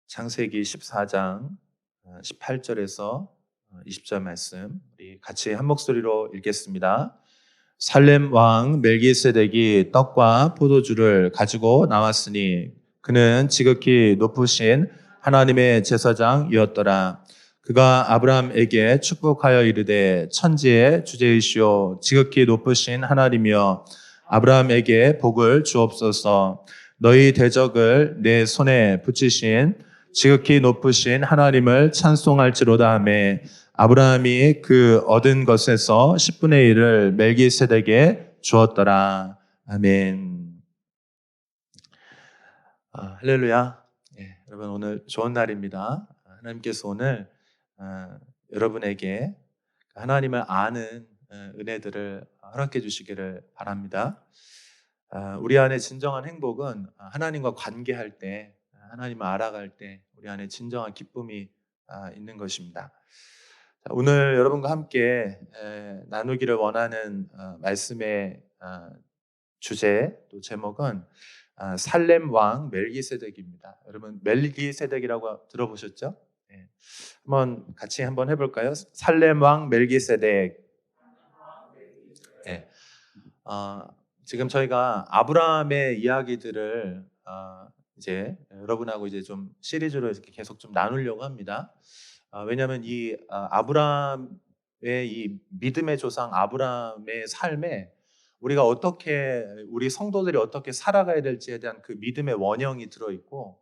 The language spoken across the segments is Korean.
창세기 14장 18절에서 20절 말씀 우리 같이 한 목소리로 읽겠습니다. 살렘 왕 멜기세덱이 떡과 포도주를 가지고 나왔으니 그는 지극히 높으신 하나님의 제사장이었더라. 그가 아브라함에게 축복하여 이르되 천지의 주제이시오 지극히 높으신 하나님이여 아브라함에게 복을 주옵소서. 너희 대적을 내 손에 붙이신 지극히 높으신 하나님을 찬송할지로다 하매 아브라함이 그 얻은 것에서 10분의 1을 멜기세덱에게 주었더라. 아멘. 할렐루야. 여러분 오늘 좋은 날입니다. 하나님께서 오늘 여러분에게 하나님을 아는 은혜들을 허락해 주시기를 바랍니다. 우리 안에 진정한 행복은 하나님과 관계할 때, 하나님을 알아갈 때 우리 안에 진정한 기쁨이 있는 것입니다. 오늘 여러분과 함께 나누기를 원하는 말씀의 주제 또 제목은 살렘 왕 멜기세덱입니다. 여러분 멜기세덱이라고 들어보셨죠? 한번 같이 한번 해볼까요? 살렘 왕 멜기세덱. 지금 저희가 아브라함의 이야기들을 이제 여러분하고 이제 좀 시리즈로 이렇게 계속 좀 나누려고 합니다. 왜냐하면 이 아브라함의 이 믿음의 조상 아브라함의 삶에 우리가 어떻게 우리 성도들이 어떻게 살아가야 될지에 대한 그 믿음의 원형이 들어 있고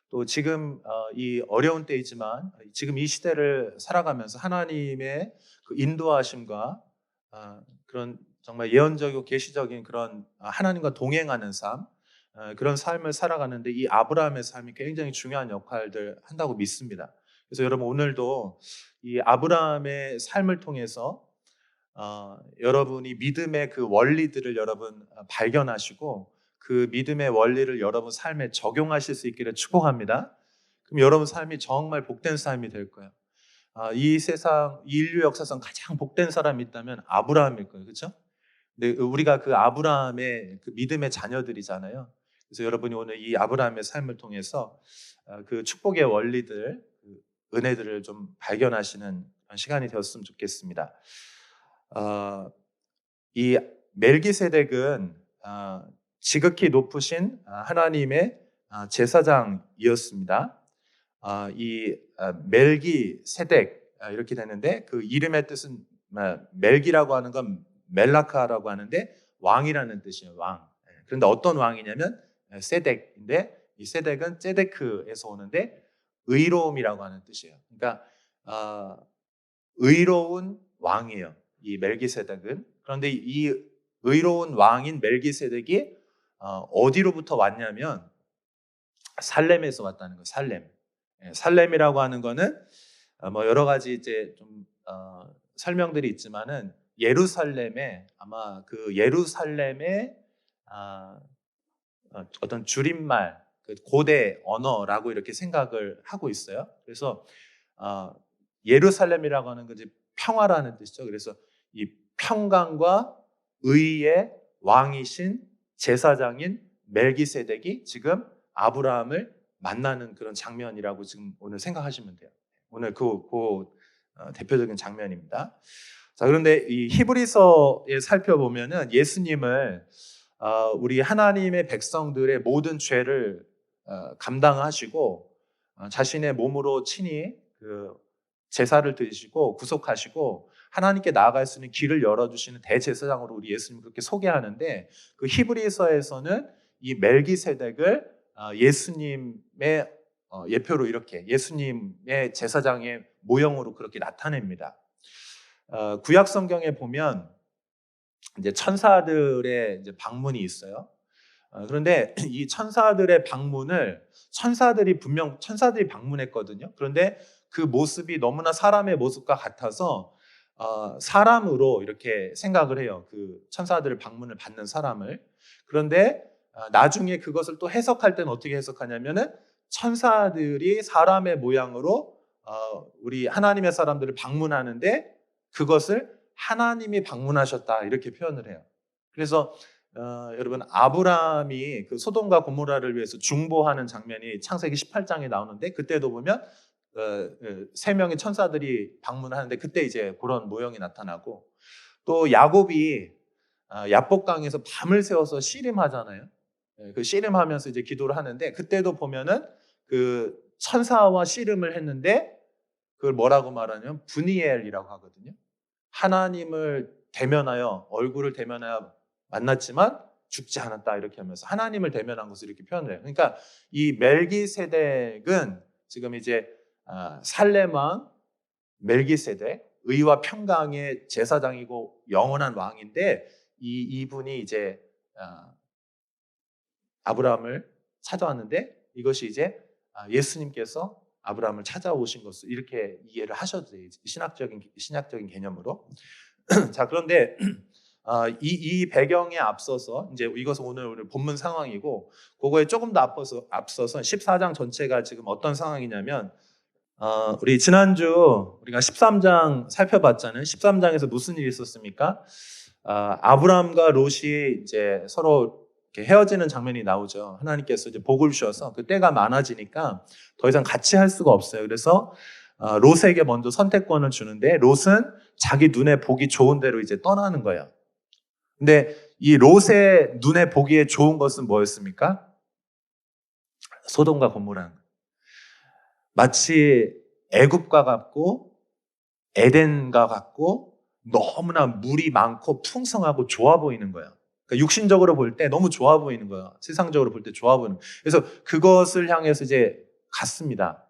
또 지금 이 어려운 때이지만 지금 이 시대를 살아가면서 하나님의 그 인도하심과 그런 정말 예언적이고 계시적인 그런 하나님과 동행하는 삶, 그런 삶을 살아가는데 이 아브라함의 삶이 굉장히 중요한 역할을 한다고 믿습니다. 그래서 여러분 오늘도 이 아브라함의 삶을 통해서 여러분이 믿음의 그 원리들을 여러분 발견하시고 그 믿음의 원리를 여러분 삶에 적용하실 수 있기를 축복합니다. 그럼 여러분 삶이 정말 복된 삶이 될 거예요. 이 세상, 이 인류 역사상 가장 복된 사람이 있다면 아브라함일 거예요. 그렇죠? 근데 우리가 그 아브라함의 그 믿음의 자녀들이잖아요. 그래서 여러분이 오늘 이 아브라함의 삶을 통해서 그 축복의 원리들, 그 은혜들을 좀 발견하시는 그런 시간이 되었으면 좋겠습니다. 이 멜기세덱은 지극히 높으신 하나님의 제사장이었습니다. 이 멜기세덱 이렇게 되는데 그 이름의 뜻은 멜기라고 하는 건 멜라카라고 하는데 왕이라는 뜻이에요. 왕. 그런데 어떤 왕이냐면 세덱인데 이 세덱은 제데크에서 오는데 의로움이라고 하는 뜻이에요. 그러니까 의로운 왕이에요. 이 멜기세덱은. 그런데 이 의로운 왕인 멜기세덱이 어디로부터 왔냐면 살렘에서 왔다는 거예요. 살렘. 살렘이라고 하는 거는 뭐 여러 가지 이제 좀 설명들이 있지만은 예루살렘에 아마 그 예루살렘의 어떤 줄임말, 그 고대 언어라고 이렇게 생각을 하고 있어요. 그래서 예루살렘이라고 하는 것이 평화라는 뜻이죠. 그래서 이 평강과 의의 왕이신 제사장인 멜기세덱이 지금 아브라함을 만나는 그런 장면이라고 지금 오늘 생각하시면 돼요. 오늘 그 대표적인 장면입니다. 자, 그런데 이 히브리서에 살펴보면은 예수님을 우리 하나님의 백성들의 모든 죄를 감당하시고 자신의 몸으로 친히 그 제사를 드리시고 구속하시고 하나님께 나아갈 수 있는 길을 열어주시는 대제사장으로 우리 예수님을 그렇게 소개하는데 그 히브리서에서는 이 멜기세덱을 예수님의 예표로 이렇게 예수님의 제사장의 모형으로 그렇게 나타냅니다. 구약 성경에 보면 이제 천사들의 이제 방문이 있어요. 그런데 이 천사들의 방문을 천사들이 방문했거든요. 그런데 그 모습이 너무나 사람의 모습과 같아서 사람으로 이렇게 생각을 해요. 그 천사들의 방문을 받는 사람을. 그런데 나중에 그것을 또 해석할 때는 어떻게 해석하냐면은 천사들이 사람의 모양으로 우리 하나님의 사람들을 방문하는데 그것을 하나님이 방문하셨다 이렇게 표현을 해요. 그래서 여러분 아브라함이 그 소돔과 고모라를 위해서 중보하는 장면이 창세기 18장에 나오는데 그때도 보면 세 명의 천사들이 방문하는데 그때 이제 그런 모형이 나타나고 또 야곱이 야복강에서 밤을 새워서 씨름하잖아요. 그 씨름하면서 이제 기도를 하는데 그때도 보면은 그 천사와 씨름을 했는데 그걸 뭐라고 말하냐면 분이엘이라고 하거든요. 하나님을 대면하여 얼굴을 대면하여 만났지만 죽지 않았다 이렇게 하면서 하나님을 대면한 것을 이렇게 표현해요. 그러니까 이 멜기세덱은 지금 이제 살렘 왕 멜기세덱 의와 평강의 제사장이고 영원한 왕인데 이분이 이제 아브라함을 찾아왔는데 이것이 이제 예수님께서 아브라함을 찾아오신 것을 이렇게 이해를 하셔도 돼요. 신학적인 개념으로. 자, 그런데 이 배경에 앞서서 이제 이것은 오늘 본문 상황이고 그거에 조금 더 앞서서 14장 전체가 지금 어떤 상황이냐면 우리 지난주 우리가 13장 살펴봤잖아요. 13장에서 무슨 일이 있었습니까? 아브라함과 롯이 이제 서로 이렇게 헤어지는 장면이 나오죠. 하나님께서 이제 복을 주셔서 그 때가 많아지니까 더 이상 같이 할 수가 없어요. 그래서 롯에게 먼저 선택권을 주는데 롯은 자기 눈에 보기 좋은 대로 이제 떠나는 거예요. 근데 이 롯의 눈에 보기에 좋은 것은 뭐였습니까? 소돔과 고모라는 거예요. 마치 애굽과 같고 에덴과 같고 너무나 물이 많고 풍성하고 좋아 보이는 거예요. 그러니까 육신적으로 볼 때 너무 좋아 보이는 거예요. 세상적으로 볼 때 좋아 보이는 거예요. 그래서 그것을 향해서 이제 갔습니다.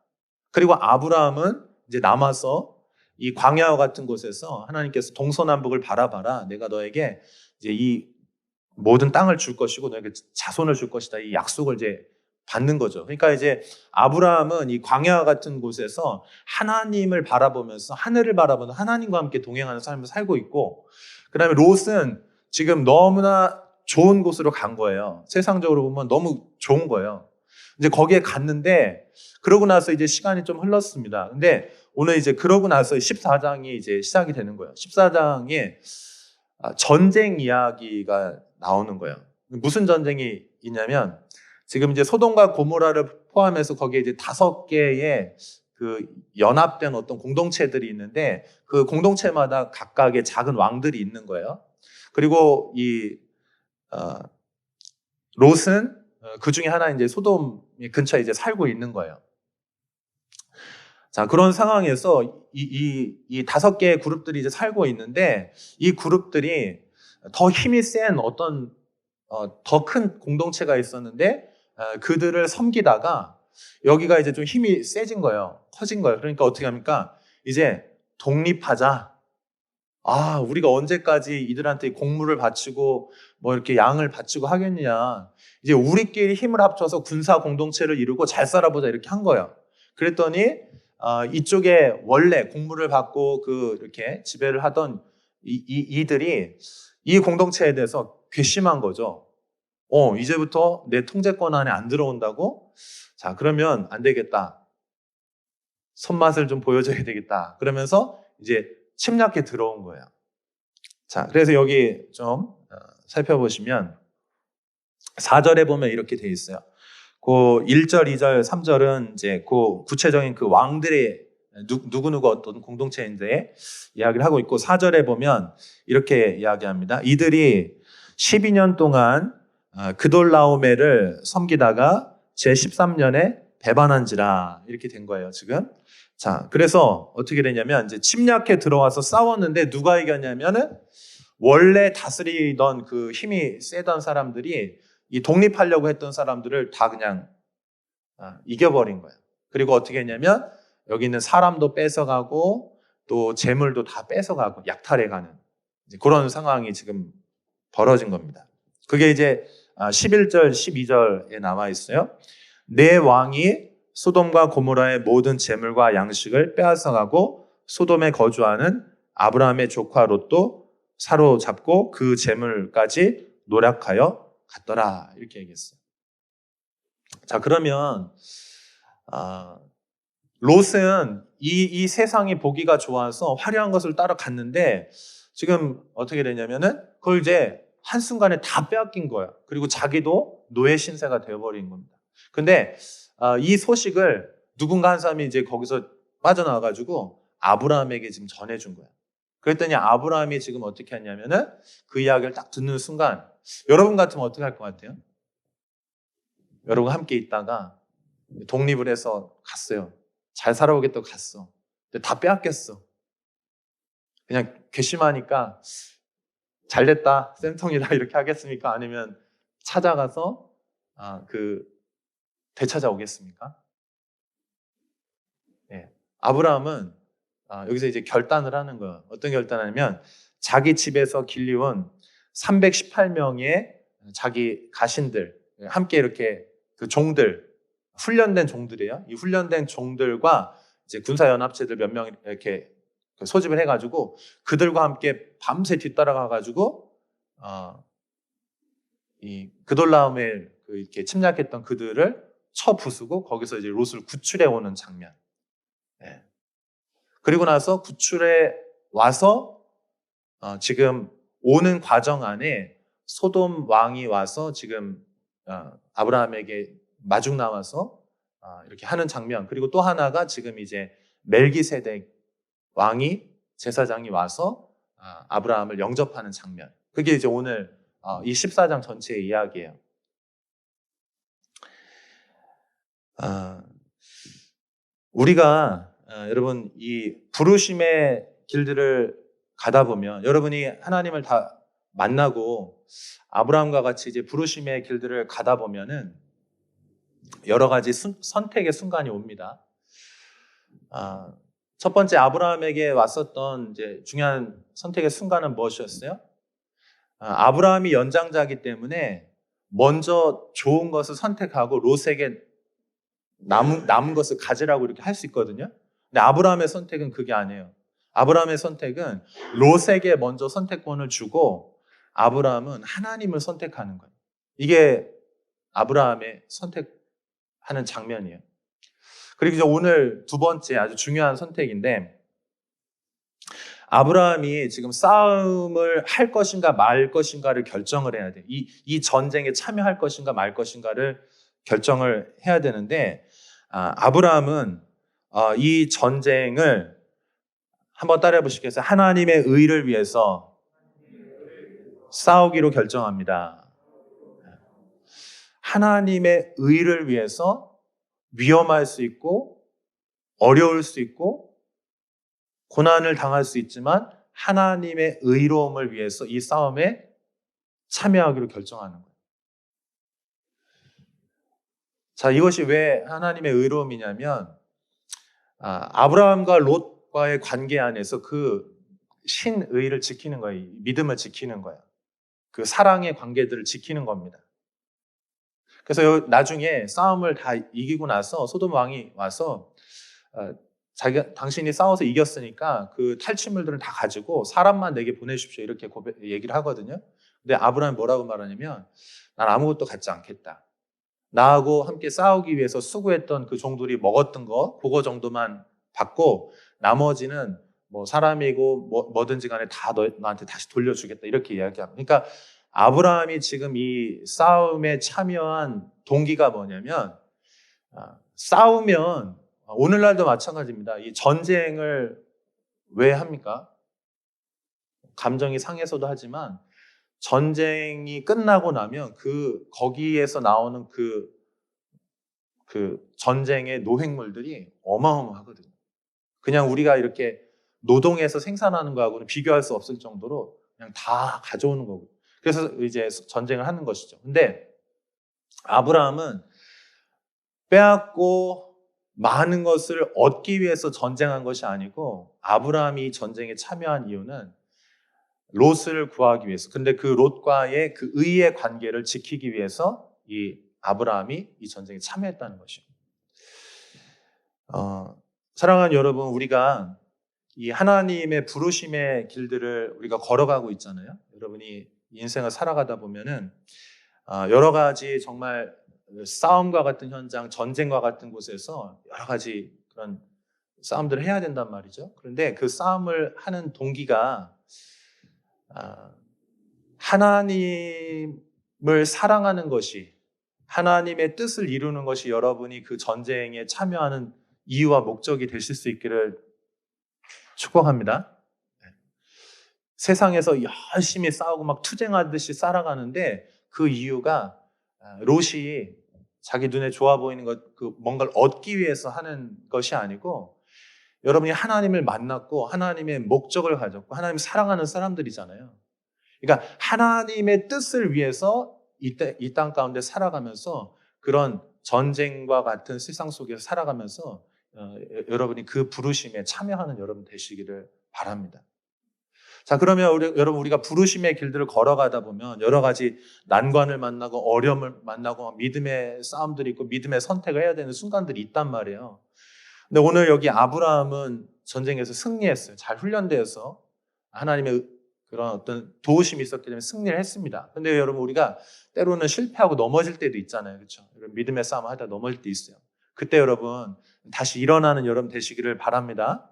그리고 아브라함은 이제 남아서 이 광야와 같은 곳에서 하나님께서 동서남북을 바라봐라. 내가 너에게 이제 이 모든 땅을 줄 것이고 너에게 자손을 줄 것이다. 이 약속을 이제 받는 거죠. 그러니까 이제 아브라함은 이 광야 같은 곳에서 하나님을 바라보면서 하늘을 바라보는 하나님과 함께 동행하는 삶을 살고 있고 그다음에 롯은 지금 너무나 좋은 곳으로 간 거예요. 세상적으로 보면 너무 좋은 거예요. 이제 거기에 갔는데 그러고 나서 이제 시간이 좀 흘렀습니다. 근데 오늘 이제 그러고 나서 14장이 이제 시작이 되는 거예요. 14장에 전쟁 이야기가 나오는 거예요. 무슨 전쟁이 있냐면 지금 이제 소돔과 고모라를 포함해서 거기에 이제 5개의 그 연합된 어떤 공동체들이 있는데 그 공동체마다 각각의 작은 왕들이 있는 거예요. 그리고 이 롯은 그 중에 하나 이제 소돔 근처에 이제 살고 있는 거예요. 자, 그런 상황에서 이 5개의 그룹들이 이제 살고 있는데 이 그룹들이 더 힘이 센 어떤 더 큰 공동체가 있었는데 그들을 섬기다가 여기가 이제 좀 힘이 세진 거예요. 커진 거예요. 그러니까 어떻게 합니까? 이제 독립하자. 우리가 언제까지 이들한테 공물을 바치고 뭐 이렇게 양을 바치고 하겠냐. 이제 우리끼리 힘을 합쳐서 군사 공동체를 이루고 잘 살아보자 이렇게 한 거예요. 그랬더니 이쪽에 원래 공물을 받고 이렇게 지배를 하던 이들이 이 공동체에 대해서 괘씸한 거죠. 이제부터 내 통제권 안에 안 들어온다고? 자, 그러면 안 되겠다. 손맛을 좀 보여줘야 되겠다. 그러면서 이제 침략해 들어온 거예요. 자, 그래서 여기 좀 살펴보시면 4절에 보면 이렇게 돼 있어요. 그 1절, 2절, 3절은 이제 그 구체적인 그 왕들의 누구누구 어떤 공동체인데 이야기를 하고 있고 4절에 보면 이렇게 이야기합니다. 이들이 12년 동안 그돌라오메를 섬기다가 제13년에 배반한지라 이렇게 된 거예요, 지금. 자, 그래서 어떻게 되냐면 이제 침략해 들어와서 싸웠는데 누가 이겼냐면은 원래 다스리던 그 힘이 세던 사람들이 이 독립하려고 했던 사람들을 다 그냥 이겨버린 거예요. 그리고 어떻게 했냐면 여기 있는 사람도 뺏어가고 또 재물도 다 뺏어가고 약탈해가는 그런 상황이 지금 벌어진 겁니다. 그게 이제 11절, 12절에 나와 있어요. 내 왕이 소돔과 고모라의 모든 재물과 양식을 빼앗아가고 소돔에 거주하는 아브라함의 조카 롯도 사로잡고 그 재물까지 노략하여 갔더라 이렇게 얘기했어요. 자, 그러면 롯은 이 세상이 보기가 좋아서 화려한 것을 따라갔는데 지금 어떻게 되냐면은 그걸 이제 한순간에 다 빼앗긴 거야. 그리고 자기도 노예 신세가 되어버린 겁니다. 근데 이 소식을 누군가 한 사람이 이제 거기서 빠져나와가지고 아브라함에게 지금 전해준 거야. 그랬더니 아브라함이 지금 어떻게 했냐면은 그 이야기를 딱 듣는 순간 여러분 같으면 어떻게 할 것 같아요? 여러분 함께 있다가 독립을 해서 갔어요. 잘 살아오겠다고 갔어. 근데 다 빼앗겼어. 그냥 괘씸하니까 잘됐다, 쌤통이다 이렇게 하겠습니까? 아니면 찾아가서 되찾아오겠습니까? 네. 아브라함은 여기서 이제 결단을 하는 거예요. 어떤 결단을 하냐면 자기 집에서 길리온 318명의 자기 가신들, 함께 이렇게 그 종들, 훈련된 종들이에요. 이 훈련된 종들과 이제 군사연합체들 몇 명 이렇게 소집을 해가지고 그들과 함께 밤새 뒤따라가가지고 이 그돌라오멜 이렇게 침략했던 그들을 쳐 부수고 거기서 이제 롯을 구출해 오는 장면. 네. 그리고 나서 구출해 와서 지금 오는 과정 안에 소돔 왕이 와서 지금 아브라함에게 마중 나와서 이렇게 하는 장면. 그리고 또 하나가 지금 이제 멜기세덱 왕이 제사장이 와서 아브라함을 영접하는 장면. 그게 이제 오늘 이 14장 전체의 이야기예요. 우리가 여러분 이 부르심의 길들을 가다 보면 여러분이 하나님을 다 만나고 아브라함과 같이 이제 부르심의 길들을 가다 보면은 여러 가지 선택의 순간이 옵니다. 첫 번째 아브라함에게 왔었던 이제 중요한 선택의 순간은 무엇이었어요? 아브라함이 연장자이기 때문에 먼저 좋은 것을 선택하고 롯에게 남은 것을 가지라고 이렇게 할 수 있거든요. 근데 아브라함의 선택은 그게 아니에요. 아브라함의 선택은 롯에게 먼저 선택권을 주고 아브라함은 하나님을 선택하는 거예요. 이게 아브라함의 선택하는 장면이에요. 그리고 이제 오늘 두 번째 아주 중요한 선택인데 아브라함이 지금 싸움을 할 것인가 말 것인가를 결정을 해야 돼. 이 전쟁에 참여할 것인가 말 것인가를 결정을 해야 되는데 아브라함은 이 전쟁을 한번 따라해 보시겠어요? 하나님의 의를 위해서 싸우기로 결정합니다. 하나님의 의를 위해서 위험할 수 있고 어려울 수 있고 고난을 당할 수 있지만 하나님의 의로움을 위해서 이 싸움에 참여하기로 결정하는 거예요. 자, 이것이 왜 하나님의 의로움이냐면 아브라함과 롯과의 관계 안에서 그 신의를 지키는 거예요. 믿음을 지키는 거예요. 그 사랑의 관계들을 지키는 겁니다. 그래서 나중에 싸움을 다 이기고 나서 소돔 왕이 와서 당신이 싸워서 이겼으니까 그 탈취물들을 다 가지고 사람만 내게 보내십시오 이렇게 얘기를 하거든요. 근데 아브라함이 뭐라고 말하냐면 난 아무것도 갖지 않겠다. 나하고 함께 싸우기 위해서 수고했던 그 종들이 먹었던 거 그거 정도만 받고 나머지는 뭐 사람이고 뭐든지 간에 다 너한테 다시 돌려주겠다 이렇게 이야기합니다. 그러니까 아브라함이 지금 이 싸움에 참여한 동기가 뭐냐면 싸우면 오늘날도 마찬가지입니다. 이 전쟁을 왜 합니까? 감정이 상해서도 하지만 전쟁이 끝나고 나면 거기에서 나오는 그 전쟁의 노획물들이 어마어마하거든요. 그냥 우리가 이렇게 노동해서 생산하는 거하고는 비교할 수 없을 정도로 그냥 다 가져오는 거고. 그래서 이제 전쟁을 하는 것이죠. 근데 아브라함은 빼앗고 많은 것을 얻기 위해서 전쟁한 것이 아니고 아브라함이 전쟁에 참여한 이유는 롯을 구하기 위해서. 근데 그 롯과의 그 의의 관계를 지키기 위해서 이 아브라함이 이 전쟁에 참여했다는 것이죠. 사랑하는 여러분, 우리가 이 하나님의 부르심의 길들을 우리가 걸어가고 있잖아요. 여러분이 인생을 살아가다 보면은 여러 가지 정말 싸움과 같은 현장, 전쟁과 같은 곳에서 여러 가지 그런 싸움들을 해야 된단 말이죠. 그런데 그 싸움을 하는 동기가 하나님을 사랑하는 것이, 하나님의 뜻을 이루는 것이 여러분이 그 전쟁에 참여하는 이유와 목적이 되실 수 있기를 축복합니다. 세상에서 열심히 싸우고 막 투쟁하듯이 살아가는데 그 이유가 롯이 자기 눈에 좋아 보이는 것, 그 뭔가를 얻기 위해서 하는 것이 아니고 여러분이 하나님을 만났고 하나님의 목적을 가졌고 하나님을 사랑하는 사람들이잖아요. 그러니까 하나님의 뜻을 위해서 이 땅 가운데 살아가면서 그런 전쟁과 같은 세상 속에서 살아가면서 여러분이 그 부르심에 참여하는 여러분 되시기를 바랍니다. 자, 그러면 여러분 우리가 부르심의 길들을 걸어가다 보면 여러 가지 난관을 만나고 어려움을 만나고 믿음의 싸움들이 있고 믿음의 선택을 해야 되는 순간들이 있단 말이에요. 근데 오늘 여기 아브라함은 전쟁에서 승리했어요. 잘 훈련되어서 하나님의 그런 어떤 도우심이 있었기 때문에 승리를 했습니다. 근데 여러분 우리가 때로는 실패하고 넘어질 때도 있잖아요. 그렇죠? 믿음의 싸움을 하다 넘어질 때 있어요. 그때 여러분 다시 일어나는 여러분 되시기를 바랍니다.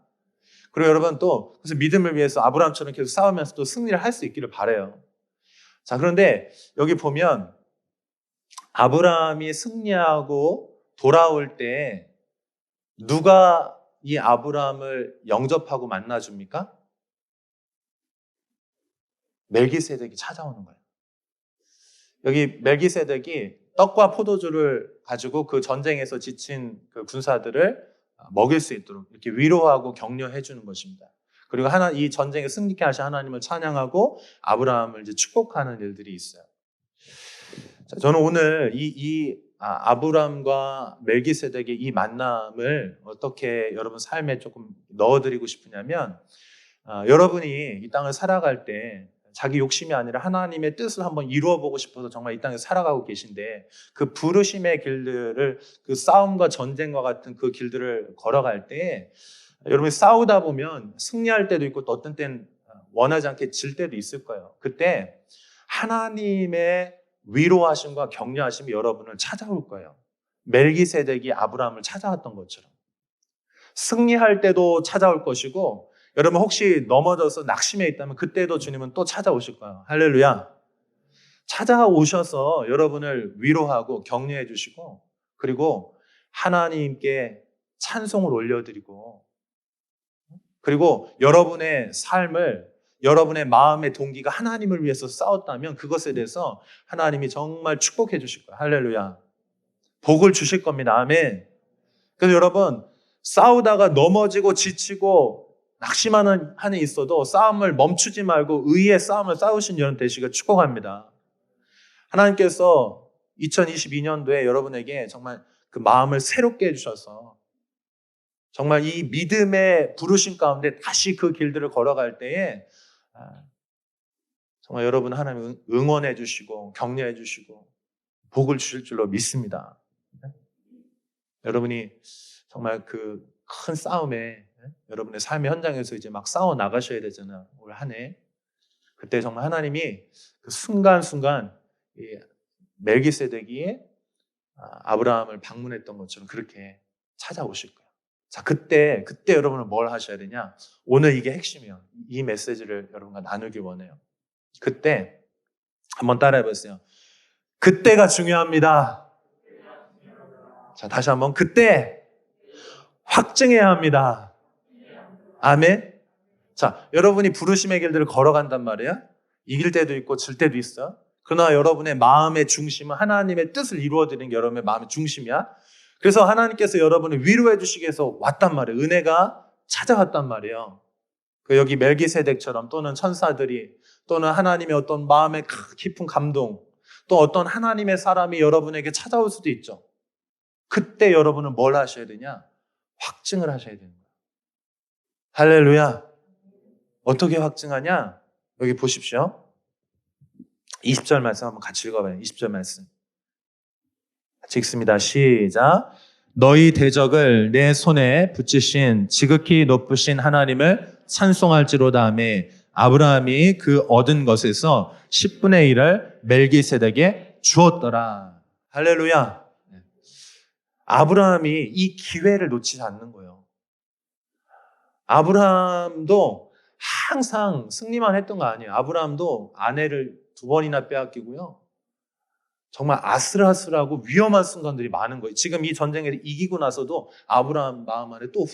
그리고 여러분 또 그래서 믿음을 위해서 아브라함처럼 계속 싸우면서 또 승리를 할 수 있기를 바라요. 자, 그런데 여기 보면 아브라함이 승리하고 돌아올 때 누가 이 아브라함을 영접하고 만나줍니까? 멜기세덱이 찾아오는 거예요. 여기 멜기세덱이 떡과 포도주를 가지고 그 전쟁에서 지친 그 군사들을 먹일 수 있도록 이렇게 위로하고 격려해 주는 것입니다. 그리고 이 전쟁에 승리케 하신 하나님을 찬양하고 아브라함을 이제 축복하는 일들이 있어요. 자, 저는 오늘 아브라함과 멜기세덱의 이 만남을 어떻게 여러분 삶에 조금 넣어드리고 싶으냐면 여러분이 이 땅을 살아갈 때 자기 욕심이 아니라 하나님의 뜻을 한번 이루어보고 싶어서 정말 이 땅에 살아가고 계신데 그 부르심의 길들을 그 싸움과 전쟁과 같은 그 길들을 걸어갈 때 여러분이 싸우다 보면 승리할 때도 있고 또 어떤 때는 원하지 않게 질 때도 있을 거예요. 그때 하나님의 위로하심과 격려하심이 여러분을 찾아올 거예요. 멜기세덱이 아브라함을 찾아왔던 것처럼 승리할 때도 찾아올 것이고 여러분 혹시 넘어져서 낙심해 있다면 그때도 주님은 또 찾아오실 거예요. 할렐루야. 찾아오셔서 여러분을 위로하고 격려해 주시고 그리고 하나님께 찬송을 올려드리고 그리고 여러분의 삶을 여러분의 마음의 동기가 하나님을 위해서 싸웠다면 그것에 대해서 하나님이 정말 축복해 주실 거예요. 할렐루야. 복을 주실 겁니다. 아멘. 그래서 여러분 싸우다가 넘어지고 지치고 낙심하는 한이 있어도 싸움을 멈추지 말고 의의 싸움을 싸우신 여러분 되시길 축복합니다. 하나님께서 2022년도에 여러분에게 정말 그 마음을 새롭게 해주셔서 정말 이 믿음의 부르심 가운데 다시 그 길들을 걸어갈 때에 정말 여러분 하나님 응원해 주시고 격려해 주시고 복을 주실 줄로 믿습니다. 여러분이 정말 그 큰 싸움에 여러분의 삶의 현장에서 이제 막 싸워 나가셔야 되잖아요. 올 한 해. 그때 정말 하나님이 그 순간순간 멜기세덱이 아브라함을 방문했던 것처럼 그렇게 찾아오실 거예요. 자, 그때 여러분은 뭘 하셔야 되냐? 오늘 이게 핵심이에요. 이 메시지를 여러분과 나누기 원해요. 그때 한번 따라해 보세요. 그때가 중요합니다. 자, 다시 한번 그때 확증해야 합니다. 아멘. 자, 여러분이 부르심의 길들을 걸어간단 말이에요. 이길 때도 있고 질 때도 있어. 그러나 여러분의 마음의 중심은 하나님의 뜻을 이루어드리는 게 여러분의 마음의 중심이야. 그래서 하나님께서 여러분을 위로해 주시기 위해서 왔단 말이에요. 은혜가 찾아왔단 말이에요. 여기 멜기세덱처럼 또는 천사들이 또는 하나님의 어떤 마음의 깊은 감동 또 어떤 하나님의 사람이 여러분에게 찾아올 수도 있죠. 그때 여러분은 뭘 하셔야 되냐? 확증을 하셔야 되는 거예요. 할렐루야. 어떻게 확증하냐? 여기 보십시오. 20절 말씀 한번 같이 읽어봐요. 20절 말씀. 같이 읽습니다. 시작. 너희 대적을 내 손에 붙이신 지극히 높으신 하나님을 찬송할지로다 하며 아브라함이 그 얻은 것에서 10분의 1을 멜기세덱에게 주었더라. 할렐루야. 아브라함이 이 기회를 놓치지 않는 거예요. 아브라함도 항상 승리만 했던 거 아니에요. 아브라함도 아내를 두 번이나 빼앗기고요. 정말 아슬아슬하고 위험한 순간들이 많은 거예요. 지금 이 전쟁에 이기고 나서도 아브라함 마음 안에 또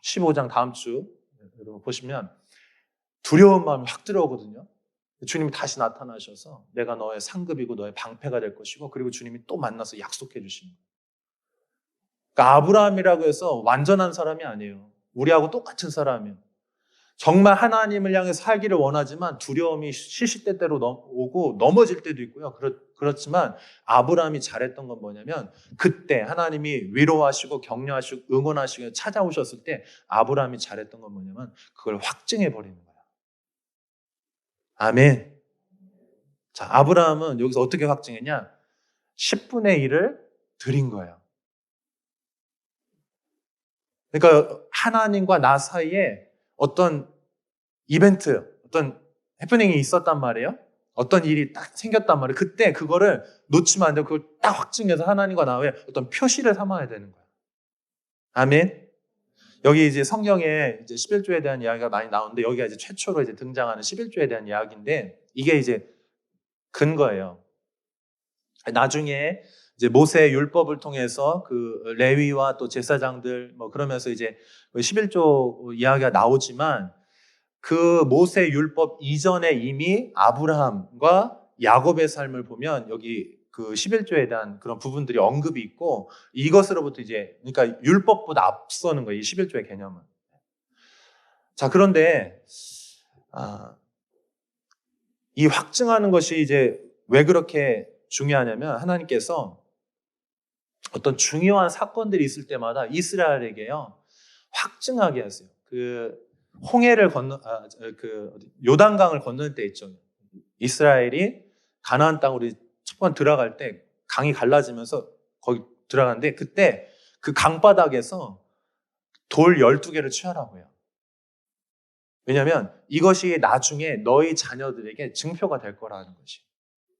15장 다음 주 여러분 보시면 두려운 마음이 확 들어오거든요. 주님이 다시 나타나셔서 내가 너의 상급이고 너의 방패가 될 것이고, 그리고 주님이 또 만나서 약속해 주시는 거예요. 그러니까 아브라함이라고 해서 완전한 사람이 아니에요. 우리하고 똑같은 사람이에요. 정말 하나님을 향해 살기를 원하지만 두려움이 시시때때로 오고 넘어질 때도 있고요. 그렇지만 아브라함이 잘했던 건 뭐냐면, 그때 하나님이 위로하시고 격려하시고 응원하시고 찾아오셨을 때 아브라함이 잘했던 건 뭐냐면 그걸 확증해 버리는 거예요. 아멘. 자, 아브라함은 여기서 어떻게 확증했냐? 10분의 1을 드린 거예요. 그러니까 하나님과 나 사이에 어떤 이벤트, 어떤 해프닝이 있었단 말이에요. 어떤 일이 딱 생겼단 말이에요. 그때 그거를 놓치면 안 되고 그걸 딱 확증해서 하나님과 나의 어떤 표시를 삼아야 되는 거예요. 아멘. 여기 이제 성경에 이제 11조에 대한 이야기가 많이 나오는데, 여기가 이제 최초로 이제 등장하는 11조에 대한 이야기인데, 이게 이제 근거예요. 나중에 이제 모세의 율법을 통해서 그 레위와 또 제사장들 뭐 그러면서 이제 11조 이야기가 나오지만, 그 모세 율법 이전에 이미 아브라함과 야곱의 삶을 보면 여기 그 11조에 대한 그런 부분들이 언급이 있고, 이것으로부터 이제 그러니까 율법보다 앞서는 거예요, 이 11조의 개념은. 자, 그런데 이 확증하는 것이 이제 왜 그렇게 중요하냐면, 하나님께서 어떤 중요한 사건들이 있을 때마다 이스라엘에게요 확증하게 하세요. 그 홍해를 요단강을 건널 때 있죠. 이스라엘이 가나안 땅으로 첫 번 들어갈 때 강이 갈라지면서 거기 들어가는데, 그때 그 강바닥에서 돌 12개를 취하라고 해요. 왜냐하면 이것이 나중에 너희 자녀들에게 증표가 될 거라는 것이.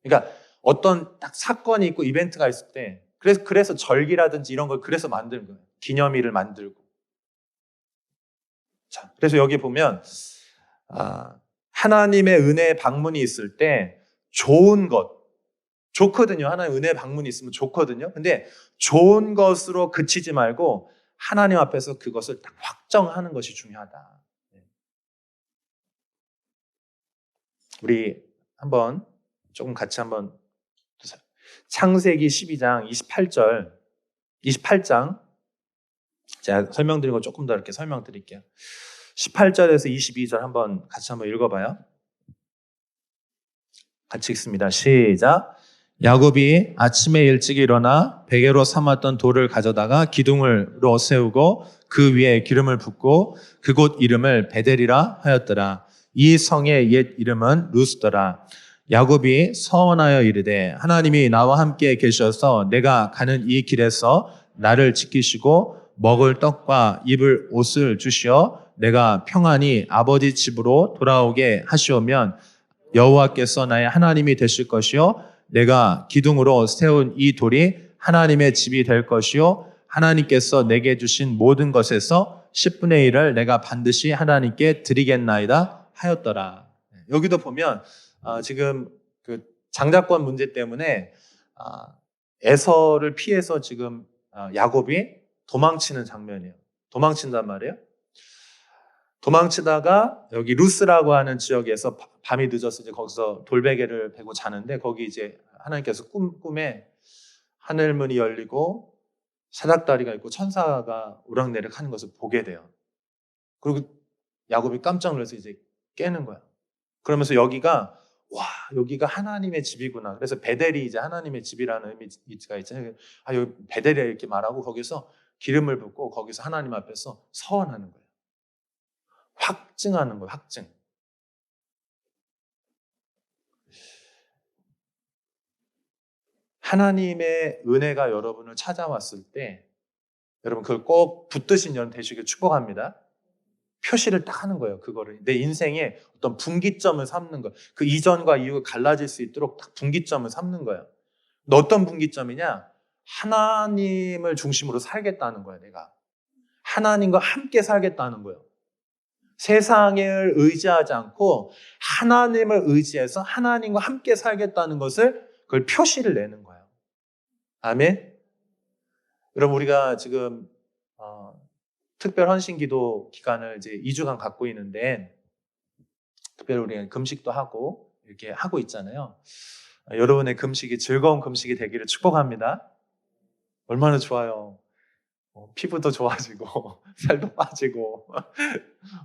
그러니까 어떤 딱 사건이 있고 이벤트가 있을 때, 그래서 절기라든지 이런 걸 그래서 만드는 거예요. 기념일을 만들고. 자, 그래서 여기 보면 하나님의 은혜의 방문이 있을 때 좋은 것, 좋거든요. 하나님의 은혜의 방문이 있으면 좋거든요. 근데 좋은 것으로 그치지 말고 하나님 앞에서 그것을 딱 확정하는 것이 중요하다. 우리 한번 조금 같이 한번 창세기 12장 28장 제가 설명드린 거 조금 더 이렇게 설명드릴게요. 18절에서 22절 같이 한번 읽어봐요. 같이 읽습니다. 시작. 야곱이 아침에 일찍 일어나 베개로 삼았던 돌을 가져다가 기둥으로 세우고 그 위에 기름을 붓고 그곳 이름을 베델이라 하였더라. 이 성의 옛 이름은 루스더라. 야곱이 서원하여 이르되 하나님이 나와 함께 계셔서 내가 가는 이 길에서 나를 지키시고 먹을 떡과 입을 옷을 주시어 내가 평안히 아버지 집으로 돌아오게 하시오면 여호와께서 나의 하나님이 되실 것이요 내가 기둥으로 세운 이 돌이 하나님의 집이 될 것이요 하나님께서 내게 주신 모든 것에서 10분의 1을 내가 반드시 하나님께 드리겠나이다 하였더라. 여기도 보면 지금 그 장자권 문제 때문에 에서를 피해서 지금 야곱이 도망치는 장면이에요. 도망친단 말이에요. 도망치다가 여기 루스라고 하는 지역에서 밤이 늦어서 이제 거기서 돌베개를 베고 자는데, 거기 이제 하나님께서 꿈에 하늘문이 열리고 사닥다리가 있고 천사가 오락내락 하는 것을 보게 돼요. 그리고 야곱이 깜짝 놀라서 이제 깨는 거야. 그러면서 여기가 하나님의 집이구나. 그래서 베델이 이제 하나님의 집이라는 의미가 있잖아요. 여기 베델이야 이렇게 말하고 거기서 기름을 붓고 거기서 하나님 앞에서 서원하는 거예요. 확증하는 거예요. 확증. 하나님의 은혜가 여러분을 찾아왔을 때 여러분 그걸 꼭 붙드신 여러분 되시길 축복합니다. 표시를 딱 하는 거예요. 그거를 내 인생의 어떤 분기점을 삼는 거예요. 그 이전과 이후가 갈라질 수 있도록 딱 분기점을 삼는 거예요. 근데 어떤 분기점이냐? 하나님을 중심으로 살겠다는 거예요. 내가 하나님과 함께 살겠다는 거예요. 세상을 의지하지 않고 하나님을 의지해서 하나님과 함께 살겠다는 것을 그걸 표시를 내는 거예요. 아멘. 여러분 우리가 지금 특별 헌신기도 기간을 이제 2주간 갖고 있는데 특별히 우리가 금식도 하고 이렇게 하고 있잖아요. 여러분의 금식이 즐거운 금식이 되기를 축복합니다. 얼마나 좋아요. 피부도 좋아지고 살도 빠지고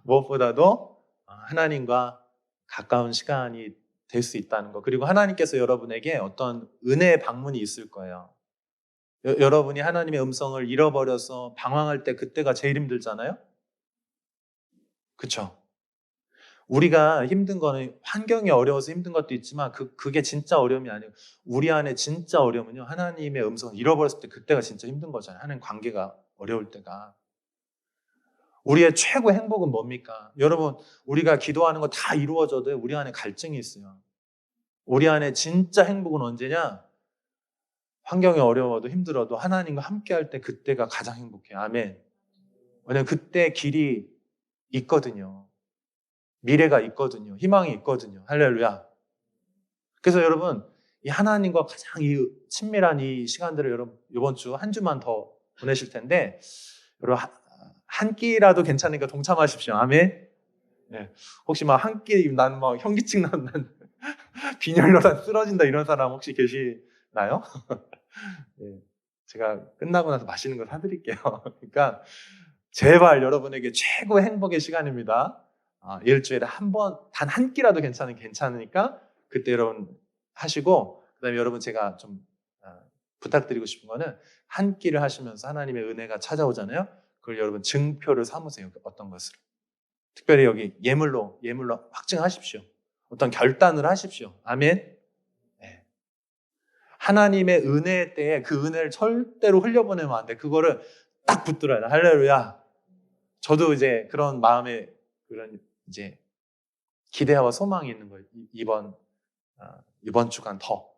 무엇보다도 하나님과 가까운 시간이 될 수 있다는 것. 그리고 하나님께서 여러분에게 어떤 은혜의 방문이 있을 거예요. 여러분이 하나님의 음성을 잃어버려서 방황할 때 그때가 제일 힘들잖아요. 그렇죠? 우리가 힘든 거는 환경이 어려워서 힘든 것도 있지만 그게 진짜 어려움이 아니고 우리 안에 진짜 어려움은요. 하나님의 음성을 잃어버렸을 때 그때가 진짜 힘든 거잖아요. 하나님 관계가 어려울 때가. 우리의 최고 행복은 뭡니까? 여러분 우리가 기도하는 거 다 이루어져도 우리 안에 갈증이 있어요. 우리 안에 진짜 행복은 언제냐? 환경이 어려워도 힘들어도 하나님과 함께 할 때 그때가 가장 행복해요. 아멘. 왜냐하면 그때 길이 있거든요. 미래가 있거든요. 희망이 있거든요. 할렐루야. 그래서 여러분 이 하나님과 가장 이 친밀한 이 시간들을 여러분 이번 주 한 주만 더 보내실 텐데 여러분 한 끼라도 괜찮으니까 동참하십시오. 아멘. 네. 혹시 막 한 끼 난 막 현기증 난 빈혈로 난 쓰러진다 이런 사람 혹시 계시나요? 네. 제가 끝나고 나서 맛있는 거 사드릴게요. 그러니까 제발 여러분에게 최고의 행복의 시간입니다. 일주일에 한 번, 단 한 끼라도 괜찮으니까 그때 여러분 하시고 그다음에 여러분 제가 좀 부탁드리고 싶은 거는 한 끼를 하시면서 하나님의 은혜가 찾아오잖아요. 그걸 여러분 증표를 삼으세요. 어떤 것을. 특별히 여기 예물로 확증하십시오. 어떤 결단을 하십시오. 아멘. 네. 하나님의 은혜 때에 그 은혜를 절대로 흘려보내면 안 돼. 그거를 딱 붙들어야 돼. 할렐루야. 저도 이제 그런 마음에 그런 이제 기대와 소망이 있는 거예요. 이번 주간 더.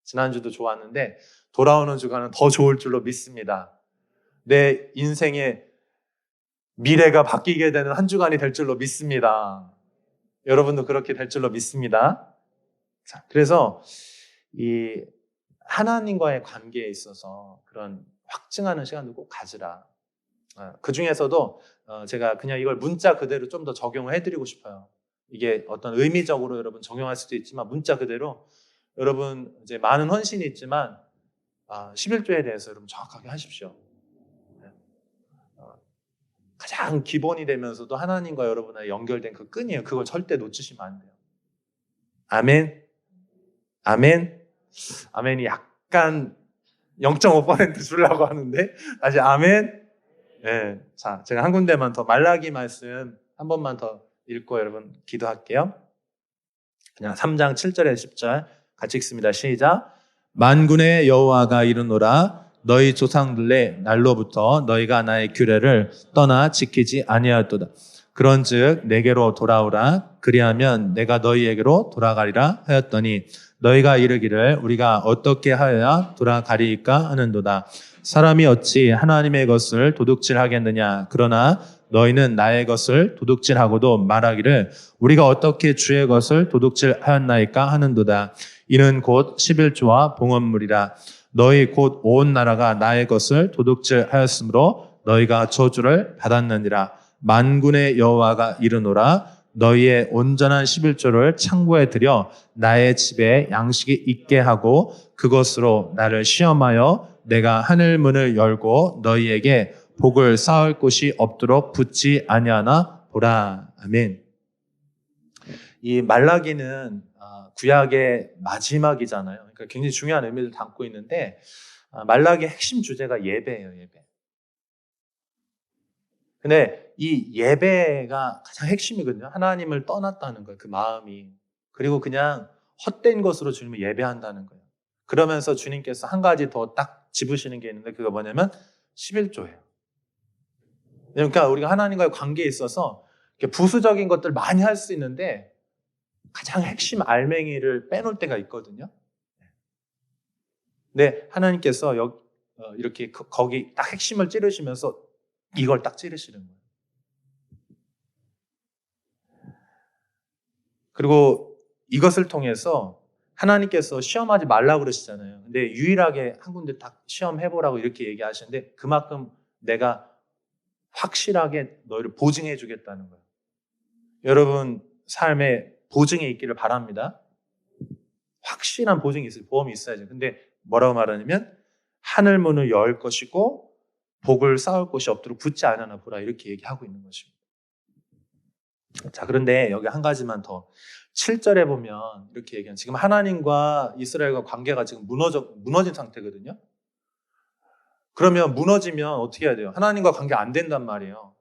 지난주도 좋았는데 돌아오는 주간은 더 좋을 줄로 믿습니다. 내 인생의 미래가 바뀌게 되는 한 주간이 될 줄로 믿습니다. 여러분도 그렇게 될 줄로 믿습니다. 자, 그래서 이 하나님과의 관계에 있어서 그런 확증하는 시간도 꼭 가지라. 그 중에서도 제가 그냥 이걸 문자 그대로 좀 더 적용을 해드리고 싶어요. 이게 어떤 의미적으로 여러분 적용할 수도 있지만 문자 그대로 여러분 이제 많은 헌신이 있지만 11조에 대해서 여러분 정확하게 하십시오. 가장 기본이 되면서도 하나님과 여러분의 연결된 그 끈이에요. 그걸 절대 놓치시면 안 돼요. 아멘. 아멘. 아멘이 약간 0.5% 주려고 하는데 다시 아멘. 네. 자, 제가 한 군데만 더 말라기 말씀 한 번만 더 읽고 여러분 기도할게요. 그냥 3장 7절에 10절 같이 읽습니다. 시작. 만군의 여호와가 이르노라 너희 조상들의 날로부터 너희가 나의 규례를 떠나 지키지 아니하였도다. 그런즉 내게로 돌아오라. 그리하면 내가 너희에게로 돌아가리라 하였더니 너희가 이르기를 우리가 어떻게 하여야 돌아가리이까 하는도다. 사람이 어찌 하나님의 것을 도둑질하겠느냐. 그러나 너희는 나의 것을 도둑질하고도 말하기를 우리가 어떻게 주의 것을 도둑질하였나이까 하는도다. 이는 곧 11조와 봉헌물이라. 너희 곧 온 나라가 나의 것을 도둑질하였으므로 너희가 저주를 받았느니라. 만군의 여호와가 이르노라 너희의 온전한 11조를 창고에 들여 나의 집에 양식이 있게 하고 그것으로 나를 시험하여 내가 하늘 문을 열고 너희에게 복을 쌓을 곳이 없도록 붙지 아니하나 보라. 아멘. 이 말라기는 구약의 마지막이잖아요. 그러니까 굉장히 중요한 의미를 담고 있는데 말라기의 핵심 주제가 예배예요. 예배. 근데 이 예배가 가장 핵심이거든요. 하나님을 떠났다는 거예요. 그 마음이. 그리고 그냥 헛된 것으로 주님을 예배한다는 거예요. 그러면서 주님께서 한 가지 더 딱 집으시는 게 있는데 그거 뭐냐면 11조예요. 그러니까 우리가 하나님과의 관계에 있어서 부수적인 것들 많이 할 수 있는데 가장 핵심 알맹이를 빼놓을 때가 있거든요. 근데 하나님께서 이렇게 거기 딱 핵심을 찌르시면서 이걸 딱 찌르시는 거예요. 그리고 이것을 통해서 하나님께서 시험하지 말라고 그러시잖아요. 근데 유일하게 한 군데 딱 시험해보라고 이렇게 얘기하시는데 그만큼 내가 확실하게 너희를 보증해 주겠다는 거예요. 여러분 삶에 보증이 있기를 바랍니다. 확실한 보증이 있어요. 보험이 있어야죠. 근데 뭐라고 말하냐면 하늘 문을 열 것이고 복을 쌓을 곳이 없도록 붙지 않으나 보라 이렇게 얘기하고 있는 것입니다. 자, 그런데 여기 한 가지만 더 7절에 보면 이렇게 얘기하는 지금 하나님과 이스라엘과 관계가 지금 무너진 상태거든요. 그러면 무너지면 어떻게 해야 돼요? 하나님과 관계 안 된단 말이에요.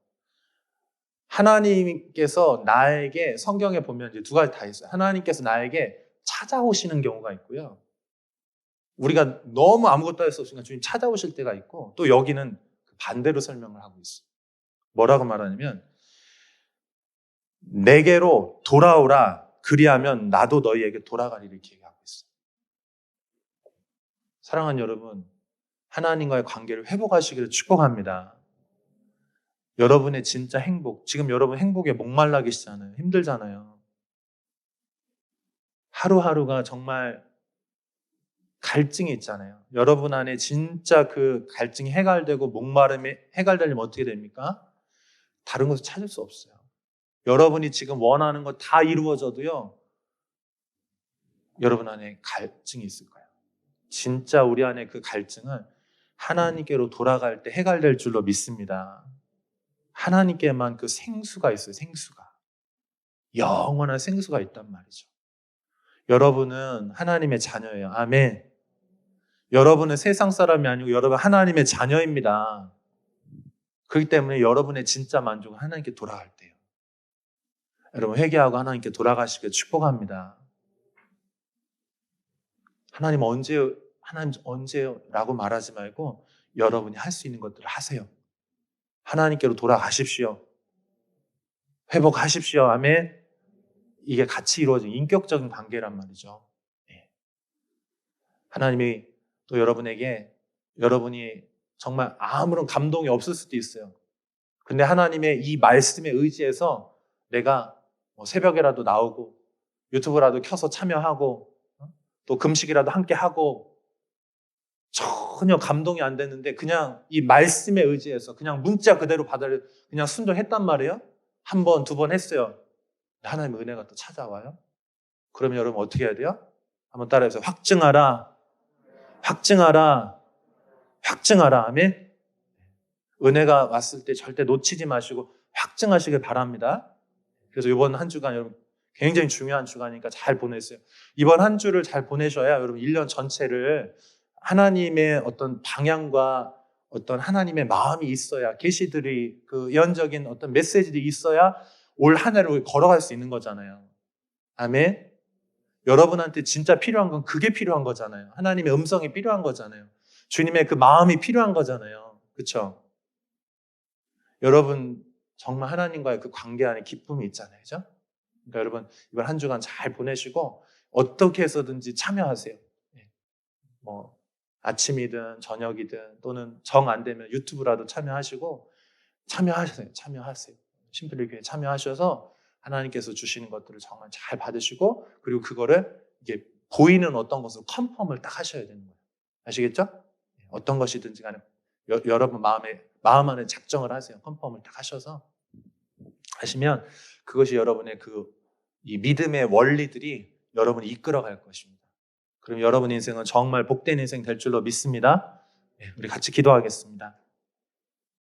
하나님께서 나에게 성경에 보면 이제 두 가지 다 있어요. 하나님께서 나에게 찾아오시는 경우가 있고요. 우리가 너무 아무것도 할 수 없으니까 주님 찾아오실 때가 있고 또 여기는 반대로 설명을 하고 있어요. 뭐라고 말하냐면 내게로 돌아오라 그리하면 나도 너희에게 돌아가리라 이렇게 얘기하고 있어요. 사랑하는 여러분, 하나님과의 관계를 회복하시기를 축복합니다. 여러분의 진짜 행복, 지금 여러분 행복에 목말라 계시잖아요. 힘들잖아요. 하루하루가 정말 갈증이 있잖아요. 여러분 안에 진짜 그 갈증이 해결되고 목마름이 해결되려면 어떻게 됩니까? 다른 것을 찾을 수 없어요. 여러분이 지금 원하는 거 다 이루어져도요. 여러분 안에 갈증이 있을 거예요. 진짜 우리 안에 그 갈증은 하나님께로 돌아갈 때 해결될 줄로 믿습니다. 하나님께만 그 생수가 있어요. 생수가. 영원한 생수가 있단 말이죠. 여러분은 하나님의 자녀예요. 아멘. 여러분은 세상 사람이 아니고 여러분 하나님의 자녀입니다. 그렇기 때문에 여러분의 진짜 만족은 하나님께 돌아갈 때예요. 여러분 회개하고 하나님께 돌아가시길 축복합니다. 하나님 언제요? 라고 말하지 말고 여러분이 할 수 있는 것들을 하세요. 하나님께로 돌아가십시오. 회복하십시오. 아멘. 이게 같이 이루어진 인격적인 관계란 말이죠. 하나님이 또 여러분이 정말 아무런 감동이 없을 수도 있어요. 근데 하나님의 이 말씀에 의지해서 내가 새벽에라도 나오고 유튜브라도 켜서 참여하고 또 금식이라도 함께 하고 전혀 감동이 안 됐는데 그냥 이 말씀에 의지해서 그냥 문자 그대로 받아를 그냥 순종했단 말이에요. 한 번, 두 번 했어요. 하나님의 은혜가 또 찾아와요. 그러면 여러분 어떻게 해야 돼요? 한번 따라해보세요. 확증하라. 확증하라. 확증하라. 아멘. 은혜가 왔을 때 절대 놓치지 마시고 확증하시길 바랍니다. 그래서 이번 한 주간 여러분 굉장히 중요한 주간이니까 잘 보내세요. 이번 한 주를 잘 보내셔야 여러분 1년 전체를 하나님의 어떤 방향과 어떤 하나님의 마음이 있어야 계시들이 그 예언적인 어떤 메시지들이 있어야 올 한 해를 걸어갈 수 있는 거잖아요. 아멘. 여러분한테 진짜 필요한 건 그게 필요한 거잖아요. 하나님의 음성이 필요한 거잖아요. 주님의 그 마음이 필요한 거잖아요. 그렇죠? 여러분 정말 하나님과의 그 관계 안에 기쁨이 있잖아요. 그렇죠? 그러니까 여러분 이번 한 주간 잘 보내시고 어떻게 해서든지 참여하세요. 아침이든 저녁이든 또는 정 안 되면 유튜브라도 참여하시고 참여하세요. 심플리교회 참여하셔서 하나님께서 주시는 것들을 정말 잘 받으시고 그리고 그거를 이게 보이는 어떤 것으로 컨펌을 딱 하셔야 되는 거예요. 아시겠죠? 어떤 것이든지 간에 여러분 마음 안에 작정을 하세요. 컨펌을 딱 하셔서 하시면 그것이 여러분의 이 믿음의 원리들이 여러분을 이끌어갈 것입니다. 그럼 여러분 인생은 정말 복된 인생 될 줄로 믿습니다. 우리 같이 기도하겠습니다.